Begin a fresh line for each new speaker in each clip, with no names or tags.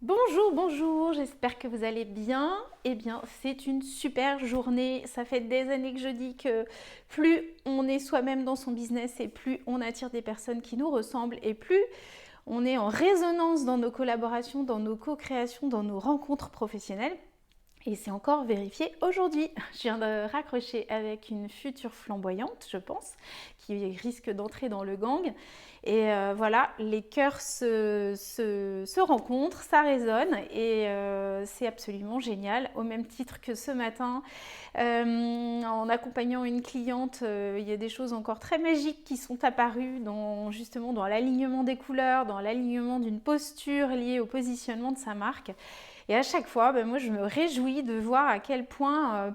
Bonjour, bonjour, j'espère que vous allez bien. Eh bien, c'est une super journée. Ça fait des années que je dis que plus on est soi-même dans son business et plus on attire des personnes qui nous ressemblent et plus on est en résonance dans nos collaborations, dans nos co-créations, dans nos rencontres professionnelles. Et c'est encore vérifié aujourd'hui. Je viens de raccrocher avec une future flamboyante, je pense, qui risque d'entrer dans le gang. Et voilà, les cœurs se rencontrent, ça résonne et c'est absolument génial. Au même titre que ce matin, en accompagnant une cliente, il y a des choses encore très magiques qui sont apparues justement dans l'alignement des couleurs, dans l'alignement d'une posture liée au positionnement de sa marque. Et à chaque fois, moi, je me réjouis de voir à quel point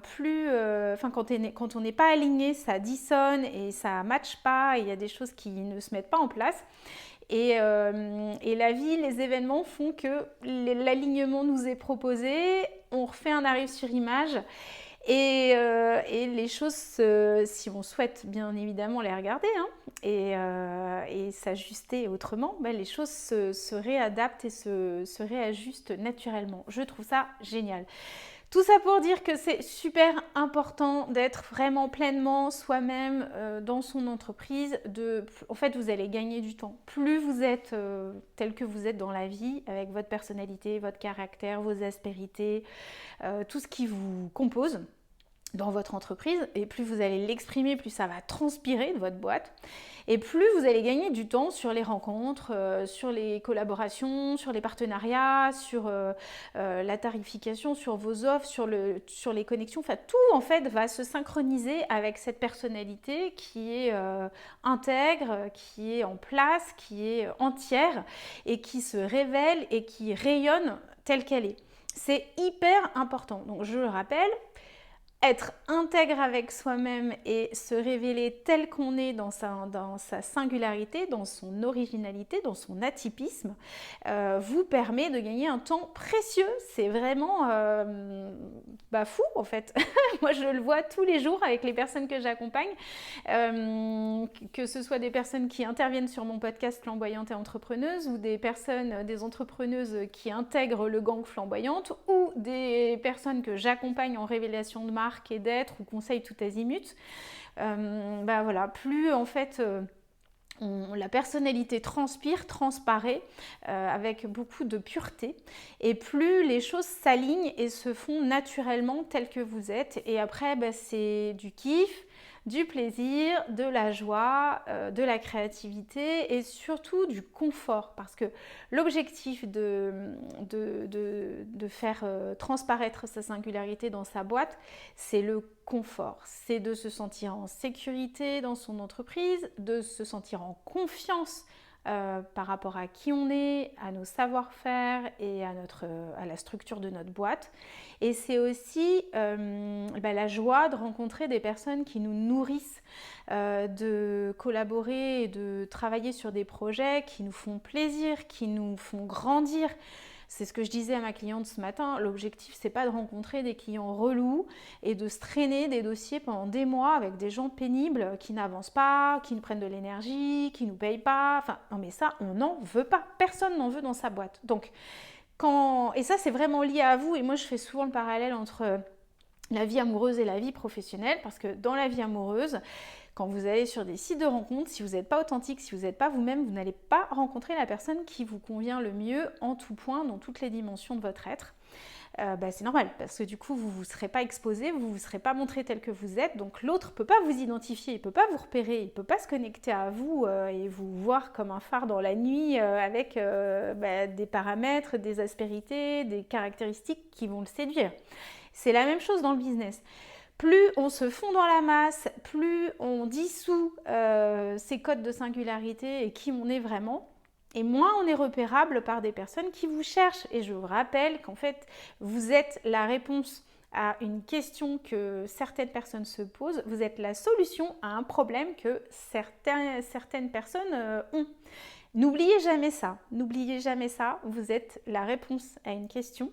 quand on n'est pas aligné, ça dissonne et ça ne matche pas. Et il y a des choses qui ne se mettent pas en place. Et la vie, les événements font que l'alignement nous est proposé. On refait un arrêt sur image. Et les choses, si on souhaite bien évidemment les regarder et s'ajuster autrement, les choses se réadaptent et se réajustent naturellement. Je trouve ça génial. Tout ça pour dire que c'est super important d'être vraiment pleinement soi-même dans son entreprise. En fait, vous allez gagner du temps. Plus vous êtes tel que vous êtes dans la vie, avec votre personnalité, votre caractère, vos aspérités, tout ce qui vous compose dans votre entreprise, et plus vous allez l'exprimer, plus ça va transpirer de votre boîte, et plus vous allez gagner du temps sur les rencontres, sur les collaborations, sur les partenariats, sur la tarification, sur vos offres, sur les connexions. Enfin, tout en fait va se synchroniser avec cette personnalité qui est intègre, qui est en place, qui est entière et qui se révèle et qui rayonne telle qu'elle est. C'est hyper important. Donc je le rappelle, être intègre avec soi-même et se révéler tel qu'on est dans sa singularité, dans son originalité, dans son atypisme, vous permet de gagner un temps précieux. C'est vraiment fou en fait. Moi je le vois tous les jours avec les personnes que j'accompagne, que ce soit des personnes qui interviennent sur mon podcast Flamboyante et Entrepreneuse ou des entrepreneuses qui intègrent le gang Flamboyante ou des personnes que j'accompagne en révélation de marque et d'être ou conseil tout azimut, voilà, plus en fait la personnalité transparaît avec beaucoup de pureté et plus les choses s'alignent et se font naturellement telles que vous êtes. Et après, c'est du kiff, du plaisir, de la joie, de la créativité et surtout du confort. Parce que l'objectif de faire transparaître sa singularité dans sa boîte, c'est le confort. C'est de se sentir en sécurité dans son entreprise, de se sentir en confiance par rapport à qui on est, à nos savoir-faire et à la structure de notre boîte. Et c'est aussi la joie de rencontrer des personnes qui nous nourrissent, de collaborer et de travailler sur des projets qui nous font plaisir, qui nous font grandir. C'est ce que je disais à ma cliente ce matin, l'objectif c'est pas de rencontrer des clients relous et de se traîner des dossiers pendant des mois avec des gens pénibles qui n'avancent pas, qui nous prennent de l'énergie, qui nous payent pas. Enfin, non mais ça, on n'en veut pas. Personne n'en veut dans sa boîte. Donc, et ça c'est vraiment lié à vous, et moi je fais souvent le parallèle entre la vie amoureuse et la vie professionnelle, parce que dans la vie amoureuse, quand vous allez sur des sites de rencontres, si vous n'êtes pas authentique, si vous n'êtes pas vous-même, vous n'allez pas rencontrer la personne qui vous convient le mieux en tout point, dans toutes les dimensions de votre être. C'est normal, parce que du coup, vous ne serez pas exposé, vous ne serez pas montré tel que vous êtes, donc l'autre ne peut pas vous identifier, il ne peut pas vous repérer, il ne peut pas se connecter à vous et vous voir comme un phare dans la nuit avec des paramètres, des aspérités, des caractéristiques qui vont le séduire. C'est la même chose dans le business. Plus on se fond dans la masse, plus on dissout ces codes de singularité et qui on est vraiment, et moins on est repérable par des personnes qui vous cherchent. Et je vous rappelle qu'en fait, vous êtes la réponse à une question que certaines personnes se posent, vous êtes la solution à un problème que certaines personnes ont. N'oubliez jamais ça, vous êtes la réponse à une question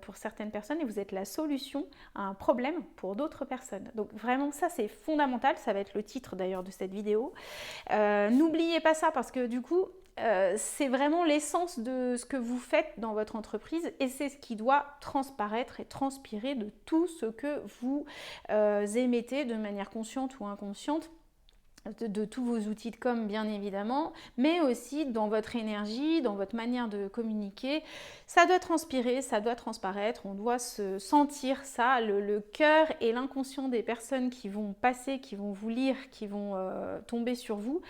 pour certaines personnes et vous êtes la solution à un problème pour d'autres personnes. Donc vraiment ça c'est fondamental, ça va être le titre d'ailleurs de cette vidéo. N'oubliez pas ça parce que du coup c'est vraiment l'essence de ce que vous faites dans votre entreprise et c'est ce qui doit transparaître et transpirer de tout ce que vous émettez de manière consciente ou inconsciente. De tous vos outils de com bien évidemment, mais aussi dans votre énergie, dans votre manière de communiquer. Ça doit transpirer, ça doit transparaître, on doit se sentir ça, le cœur et l'inconscient des personnes qui vont passer, qui vont vous lire, qui vont tomber sur vous,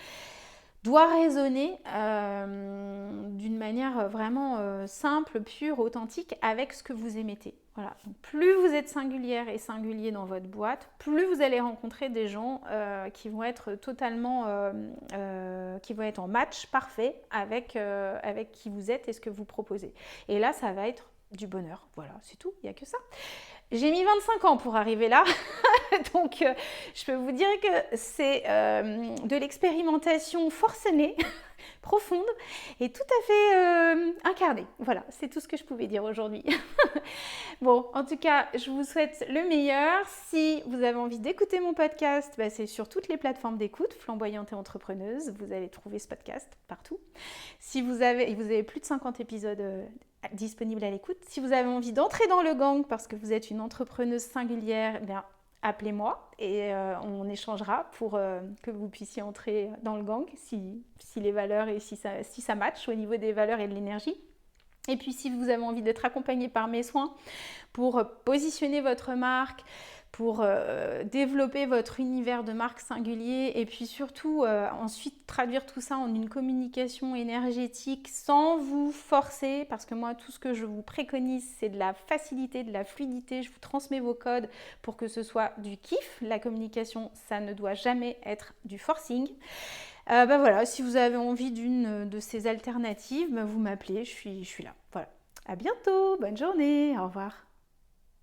doit résonner d'une manière vraiment simple, pure, authentique avec ce que vous émettez. Voilà. Donc, plus vous êtes singulière et singulier dans votre boîte, plus vous allez rencontrer des gens qui vont être totalement, qui vont être en match parfait avec qui vous êtes et ce que vous proposez. Et là, ça va être du bonheur. Voilà, c'est tout, il n'y a que ça. J'ai mis 25 ans pour arriver là, donc je peux vous dire que c'est de l'expérimentation forcenée, profonde et tout à fait incarnée. Voilà, c'est tout ce que je pouvais dire aujourd'hui. Bon, en tout cas, je vous souhaite le meilleur. Si vous avez envie d'écouter mon podcast, c'est sur toutes les plateformes d'écoute, Flamboyante et Entrepreneuse. Vous allez trouver ce podcast partout. Si vous avez plus de 50 épisodes disponibles à l'écoute. Si vous avez envie d'entrer dans le gang parce que vous êtes une entrepreneuse singulière, appelez-moi et on échangera pour que vous puissiez entrer dans le gang si les valeurs et si ça match au niveau des valeurs et de l'énergie. Et puis si vous avez envie d'être accompagné par mes soins pour positionner votre marque, pour développer votre univers de marque singulier et puis surtout ensuite traduire tout ça en une communication énergétique sans vous forcer, parce que moi tout ce que je vous préconise c'est de la facilité, de la fluidité, je vous transmets vos codes pour que ce soit du kiff. La communication, ça ne doit jamais être du forcing. Voilà, si vous avez envie d'une de ces alternatives, vous m'appelez, je suis là. Voilà. À bientôt, bonne journée, au revoir.